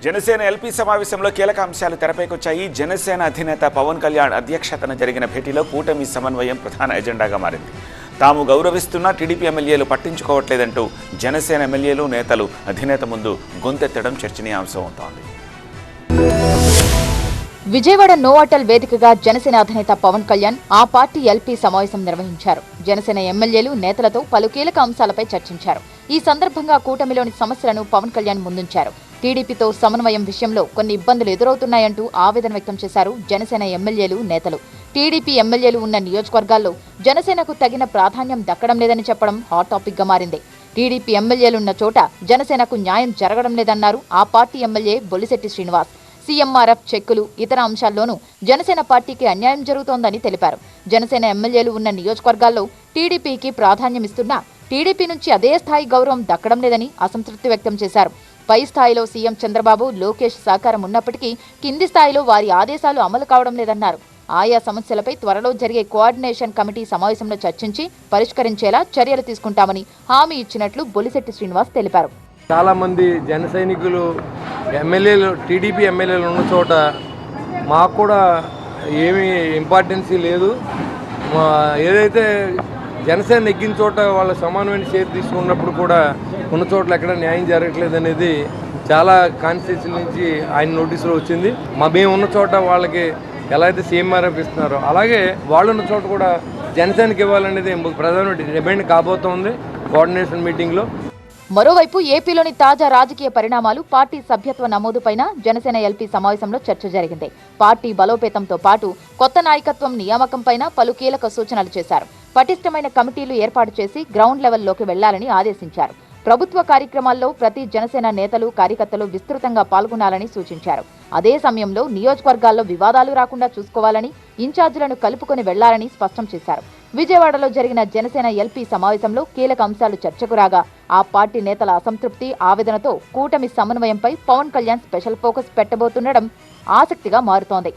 Janasena LP సమావేశంలో కీలక అంశాలు తెరపైకొచ్చాయి. జనసేన అధినేత పవన్ కళ్యాణ్ అధ్యక్షతన జరిగిన భేటీలో కూటమి సమన్వయం ప్రధాన ఎజెండాగా మారింది. తాము గౌరవిస్తున్న టీడీపీ ఎమ్మెల్యేలు పట్టించుకోవట్లేదంటూ జనసేన ఎమ్మెల్యేలు నేతలు అధినేత ముందు గొంతెత్తడం చర్చనీయాంశం అవుతోంది. విజయవాడ నోవాటల్ వేదికగా జనసేన అధినేత పవన్ కళ్యాణ్ ఆ పార్టీ ఎల్పీ సమావేశం నిర్వహించారు. జనసేన ఎమ్మెల్యేలు నేతలతో పలు కీలక అంశాలపై చర్చించారు. ఈ సందర్భంగా కూటమిలోని సమస్యలను పవన్ కళ్యాణ్ ముందుంచారు. టీడీపీతో సమన్వయం విషయంలో కొన్ని ఇబ్బందులు ఎదురవుతున్నాయంటూ ఆవేదన వ్యక్తం చేశారు జనసేన ఎమ్మెల్యేలు నేతలు. టీడీపీ ఎమ్మెల్యేలు ఉన్న నియోజకవర్గాల్లో జనసేనకు తగిన ప్రాధాన్యం దక్కడం లేదని చెప్పడం హాట్ టాపిక్ గా మారింది. టీడీపీ ఎమ్మెల్యేలున్న చోట జనసేనకు న్యాయం జరగడం లేదన్నారు ఆ party MLA Bolisetti Srinivas. CMRF చెక్కులు ఇతర అంశాల్లోనూ జనసేన పార్టీకి అన్యాయం జరుగుతోందని తెలిపారు. జనసేన ఎమ్మెల్యేలు ఉన్న నియోజకవర్గాల్లో టీడీపీకి ప్రాధాన్యమిస్తున్నా టీడీపీ నుంచి అదే స్థాయి గౌరవం దక్కడం లేదని అసంతృప్తి వ్యక్తం చేశారు. పై స్థాయిలో సీఎం చంద్రబాబు, లోకేష్ సహకారం ఉన్నప్పటికీ కింది స్థాయిలో వారి ఆదేశాలు అమలు కావడం లేదన్నారు. ఆయా సమస్యలపై త్వరలో జరిగే కోఆర్డినేషన్ కమిటీ సమావేశంలో చర్చించి పరిష్కరించేలా చర్యలు తీసుకుంటామని హామీ ఇచ్చినట్లు బొలిశెట్టి శ్రీనివాస్ తెలిపారు. చాలా మంది జన సైనికులు ఎమ్మెల్యేలు టీడీపీ ఎమ్మెల్యేలు ఉన్న చోట మాకు కూడా ఏమీ ఇంపార్టెన్సీ లేదు. ఏదైతే జనసేన నెగ్గిన చోట వాళ్ళ సమానమైన షేర్ తీసుకున్నప్పుడు కూడా ఉన్న చోట్ల ఎక్కడ న్యాయం జరగట్లేదు అనేది చాలా కాన్స్టిట్యూన్సీ నుంచి ఆయన నోటీసులో వచ్చింది. మేము ఉన్న చోట వాళ్ళకి ఎలా అయితే సీఎంఆర్ఎఫ్ ఇస్తున్నారో అలాగే వాళ్ళు ఉన్న చోట కూడా జనసేనకి ఇవ్వాలనేది ప్రధాన డిమాండ్ కాబోతోంది కోఆర్డినేషన్ మీటింగ్లో. మరోవైపు ఏపీలోని తాజా రాజకీయ పరిణామాలు, పార్టీ సభ్యత్వ నమోదుపైన జనసేన ఎల్పీ సమావేశంలో చర్చ జరిగింది. పార్టీ బలోపేతంతో పాటు కొత్త నాయకత్వం నియామకంపైన పలు కీలక సూచనలు చేశారు. పటిష్టమైన కమిటీలు ఏర్పాటు చేసి గ్రౌండ్ లెవెల్లోకి వెళ్లాలని ఆదేశించారు. ప్రభుత్వ కార్యక్రమాల్లో ప్రతి జనసేన నేతలు, కార్యకర్తలు విస్తృతంగా పాల్గొనాలని సూచించారు. అదే సమయంలో నియోజకవర్గాల్లో వివాదాలు రాకుండా చూసుకోవాలని, ఇన్ఛార్జీలను కలుపుకొని వెళ్లాలని స్పష్టం చేశారు. విజయవాడలో జరిగిన జనసేన ఎల్పీ సమావేశంలో కీలక అంశాలు చర్చకు రాగా ఆ పార్టీ నేతల అసంతృప్తి, ఆవేదనతో కూటమి సమన్వయంపై పవన్ కళ్యాణ్ స్పెషల్ ఫోకస్ పెట్టబోతుండడం ఆసక్తిగా మారుతోంది.